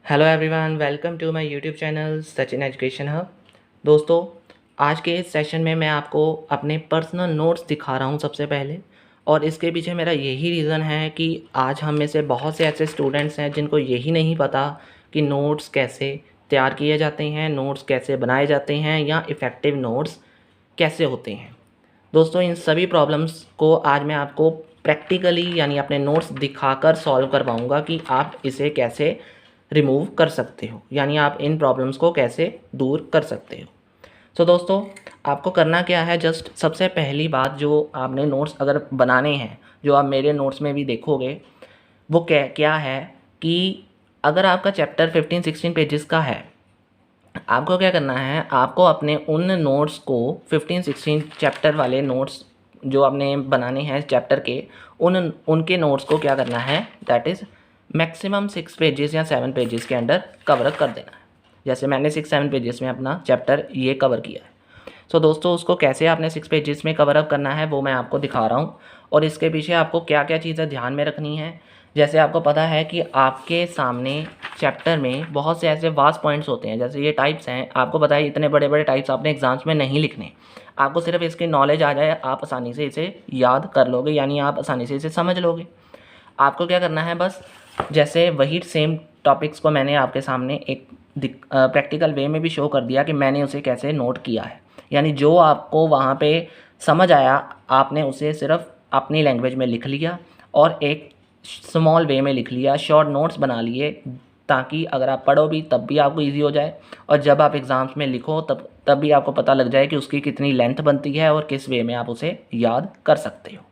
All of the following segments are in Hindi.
Hello everyone, welcome to my YouTube channel Sachin education hub. दोस्तों, आज के इस सेशन में मैं आपको अपने पर्सनल नोट्स दिखा रहा हूं सबसे पहले। और इसके पीछे मेरा यही रीज़न है कि आज हम में से बहुत से ऐसे स्टूडेंट्स हैं जिनको यही नहीं पता कि नोट्स कैसे तैयार किए जाते हैं, नोट्स कैसे बनाए जाते हैं या इफ़ेक्टिव नोट्स कैसे होते हैं। दोस्तों, इन सभी प्रॉब्लम्स को आज मैं आपको प्रैक्टिकली यानी अपने नोट्स दिखाकर सॉल्व कर पाऊँगा कि आप इसे कैसे रिमूव कर सकते हो, यानी आप इन प्रॉब्लम्स को कैसे दूर कर सकते हो। सो दोस्तों, आपको करना क्या है, जस्ट सबसे पहली बात जो आपने नोट्स अगर बनाने हैं, जो आप मेरे नोट्स में भी देखोगे, वो क्या है कि अगर आपका चैप्टर 15-16 पेजेस का है, आपको क्या करना है, आपको अपने उन नोट्स को 15-16 चैप्टर वाले नोट्स जो आपने बनाने हैं चैप्टर के, उनके नोट्स को क्या करना है, दैट इज़ मैक्सिमम 6 पेजेस या 7 पेजेस के अंदर कवर कर देना है। जैसे मैंने 6-7 पेजेस में अपना चैप्टर ये कवर किया है। सो दोस्तों, उसको कैसे आपने 6 पेजेस में कवर अप करना है वो मैं आपको दिखा रहा हूँ। और इसके पीछे आपको क्या क्या चीज़ें ध्यान में रखनी है। जैसे आपको पता है कि आपके सामने चैप्टर में बहुत से ऐसे वास्ट पॉइंट्स होते हैं, जैसे ये टाइप्स हैं। आपको पता है इतने बड़े बड़े टाइप्स आपने एग्जाम्स में नहीं लिखने, आपको सिर्फ इसकी नॉलेज आ जाए, आप आसानी से इसे याद कर लोगे, यानी आप आसानी से इसे समझ लोगे। आपको क्या करना है, बस जैसे वही सेम टॉपिक्स को मैंने आपके सामने एक प्रैक्टिकल वे में भी शो कर दिया कि मैंने उसे कैसे नोट किया है। यानी जो आपको वहाँ पे समझ आया, आपने उसे सिर्फ अपनी लैंग्वेज में लिख लिया और एक स्मॉल वे में लिख लिया, शॉर्ट नोट्स बना लिए, ताकि अगर आप पढ़ो भी तब भी आपको इजी हो जाए, और जब आप एग्ज़ाम्स में लिखो तब भी आपको पता लग जाए कि उसकी कितनी लेंथ बनती है और किस वे में आप उसे याद कर सकते हो,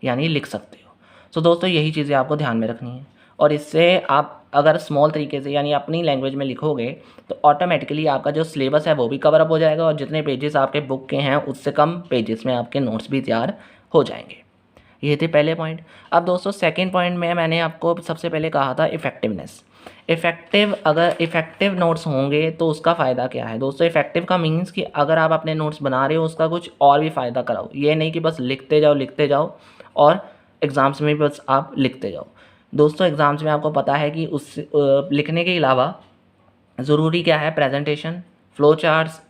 यानी लिख सकते हो। सो दोस्तों, यही चीज़ें आपको ध्यान में रखनी है। और इससे आप अगर स्मॉल तरीके से यानी अपनी लैंग्वेज में लिखोगे तो ऑटोमेटिकली आपका जो सिलेबस है वो भी कवर अप हो जाएगा, और जितने पेजेस आपके बुक के हैं उससे कम पेजेस में आपके नोट्स भी तैयार हो जाएंगे। ये थे पहले पॉइंट। अब दोस्तों, सेकंड पॉइंट में मैंने आपको सबसे पहले कहा था इफ़ेक्टिवनेस। अगर इफ़ेक्टिव नोट्स होंगे तो उसका फ़ायदा क्या है दोस्तों। इफ़ेक्टिव का मीन्स कि अगर आप अपने नोट्स बना रहे हो उसका कुछ और भी फ़ायदा कराओ, ये नहीं कि बस लिखते जाओ और एग्ज़ाम्स में बस आप लिखते जाओ। दोस्तों, एग्ज़ाम्स में आपको पता है कि उस लिखने के अलावा ज़रूरी क्या है, प्रेजेंटेशन, फ्लो चार्ट्स,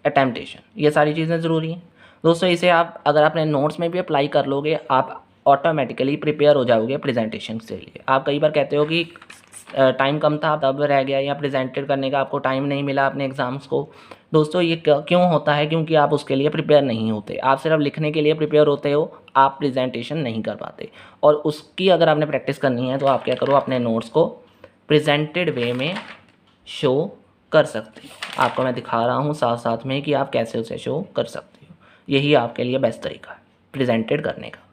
अटेम्पटेशन, ये सारी चीज़ें ज़रूरी हैं। दोस्तों, इसे आप अगर अपने नोट्स में भी अप्लाई कर लोगे, आप ऑटोमेटिकली प्रिपेयर हो जाओगे प्रेजेंटेशन के लिए। आप कई बार कहते हो कि टाइम कम था तब रह गया, या प्रेजेंटेड करने का आपको टाइम नहीं मिला अपने एग्ज़ाम्स को। दोस्तों, ये क्यों होता है, क्योंकि आप उसके लिए प्रिपेयर नहीं होते, आप सिर्फ लिखने के लिए प्रिपेयर होते हो, आप प्रेजेंटेशन नहीं कर पाते। और उसकी अगर आपने प्रैक्टिस करनी है तो आप क्या करो, अपने नोट्स को प्रेजेंटेड वे में शो कर सकते हो। आपको मैं दिखा रहा हूँ साथ साथ में कि आप कैसे उसे शो कर सकते हो। यही आपके लिए बेस्ट तरीका है प्रेजेंटेड करने का।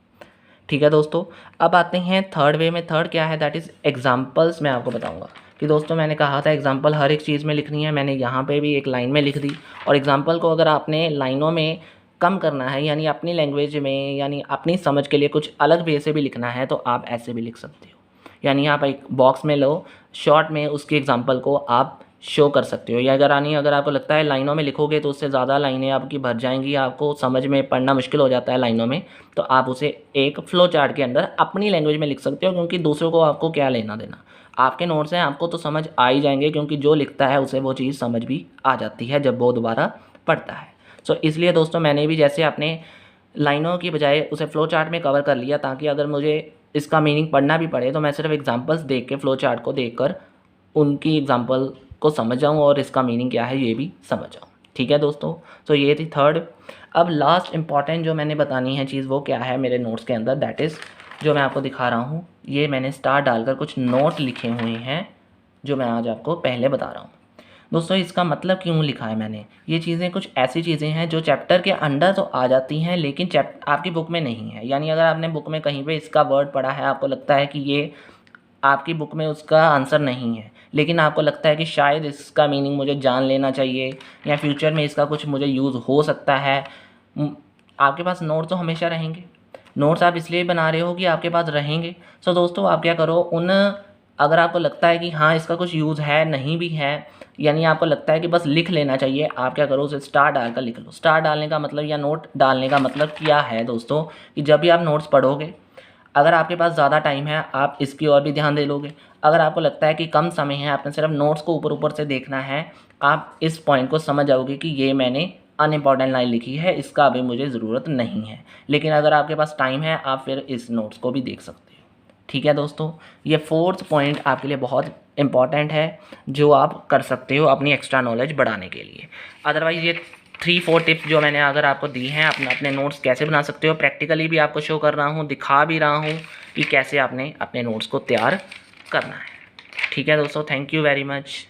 ठीक है दोस्तों, अब आते हैं थर्ड वे में। थर्ड क्या है, दैट इज़ एग्जाम्पल्स। मैं आपको बताऊंगा कि दोस्तों, मैंने कहा था एग्जाम्पल हर एक चीज़ में लिखनी है, मैंने यहाँ पे भी एक लाइन में लिख दी। और एग्जाम्पल को अगर आपने लाइनों में कम करना है, यानी अपनी लैंग्वेज में, यानी अपनी समझ के लिए कुछ अलग वे से भी लिखना है, तो आप ऐसे भी लिख सकते हो। यानी आप एक बॉक्स में लो, शॉर्ट में उसकी एग्जाम्पल को आप शो कर सकते हो। या अगर आपको लगता है लाइनों में लिखोगे तो उससे ज़्यादा लाइनें आपकी भर जाएंगी, आपको समझ में पढ़ना मुश्किल हो जाता है लाइनों में, तो आप उसे एक फ्लो चार्ट के अंदर अपनी लैंग्वेज में लिख सकते हो, क्योंकि दूसरों को आपको क्या लेना देना। आपके नोट्स हैं, आपको तो समझ आ ही जाएंगे, क्योंकि जो लिखता है उसे वो चीज़ समझ भी आ जाती है जब वो दोबारा पढ़ता है। सो इसलिए दोस्तों, मैंने भी जैसे अपने लाइनों की बजाय उसे फ्लो चार्ट में कवर कर लिया, ताकि अगर मुझे इसका मीनिंग पढ़ना भी पड़े तो मैं सिर्फ एग्जांपल्स देख के, फ्लो चार्ट को देखकर उनकी एग्जांपल को समझ जाऊँ और इसका मीनिंग क्या है ये भी समझ जाऊँ। ठीक है दोस्तों, तो ये थी थर्ड। अब लास्ट इंपॉर्टेंट जो मैंने बतानी है चीज़, वो क्या है मेरे नोट्स के अंदर, दैट इज़ जो मैं आपको दिखा रहा हूँ। ये मैंने स्टार डालकर कुछ नोट लिखे हुए हैं जो मैं आज आपको पहले बता रहा हूँ। दोस्तों, इसका मतलब क्यों लिखा है मैंने, ये चीज़ें कुछ ऐसी चीज़ें हैं जो चैप्टर के अंदर तो आ जाती हैं, लेकिन आपकी बुक में नहीं है। यानी अगर आपने बुक में कहीं पे इसका वर्ड पढ़ा है, आपको लगता है कि ये आपकी बुक में उसका आंसर नहीं है, लेकिन आपको लगता है कि शायद इसका मीनिंग मुझे जान लेना चाहिए, या फ्यूचर में इसका कुछ मुझे यूज़ हो सकता है। आपके पास नोट्स तो हमेशा रहेंगे। नोट्स आप इसलिए बना रहे हो कि आपके पास रहेंगे। सो दोस्तों, आप क्या करो, अगर आपको लगता है कि हाँ इसका कुछ यूज़ है, नहीं भी है, यानी आपको लगता है कि बस लिख लेना चाहिए, आप क्या करो, उसे स्टार डालकर लिख लो। स्टार डालने का मतलब या नोट डालने का मतलब क्या है दोस्तों, कि जब भी आप नोट्स पढ़ोगे, अगर आपके पास ज़्यादा टाइम है आप इसकी और भी ध्यान दे लोगे। अगर आपको लगता है कि कम समय है, आपने सिर्फ नोट्स को ऊपर ऊपर से देखना है, आप इस पॉइंट को समझ जाओगे कि ये मैंने अनइम्पॉर्टेंट लाइन लिखी है, इसका अभी मुझे ज़रूरत नहीं है। लेकिन अगर आपके पास टाइम है, आप फिर इस नोट्स को भी देख सकते हो। ठीक है दोस्तों, ये 4th पॉइंट आपके लिए बहुत इंपॉर्टेंट है, जो आप कर सकते हो अपनी एक्स्ट्रा नॉलेज बढ़ाने के लिए। अदरवाइज़ ये 3-4 टिप्स जो मैंने अगर आपको दी हैं, अपने नोट्स कैसे बना सकते हो, प्रैक्टिकली भी आपको शो कर रहा हूँ, दिखा भी रहा हूँ कि कैसे आपने अपने नोट्स को तैयार करना है। ठीक है दोस्तों, थैंक यू वेरी मच।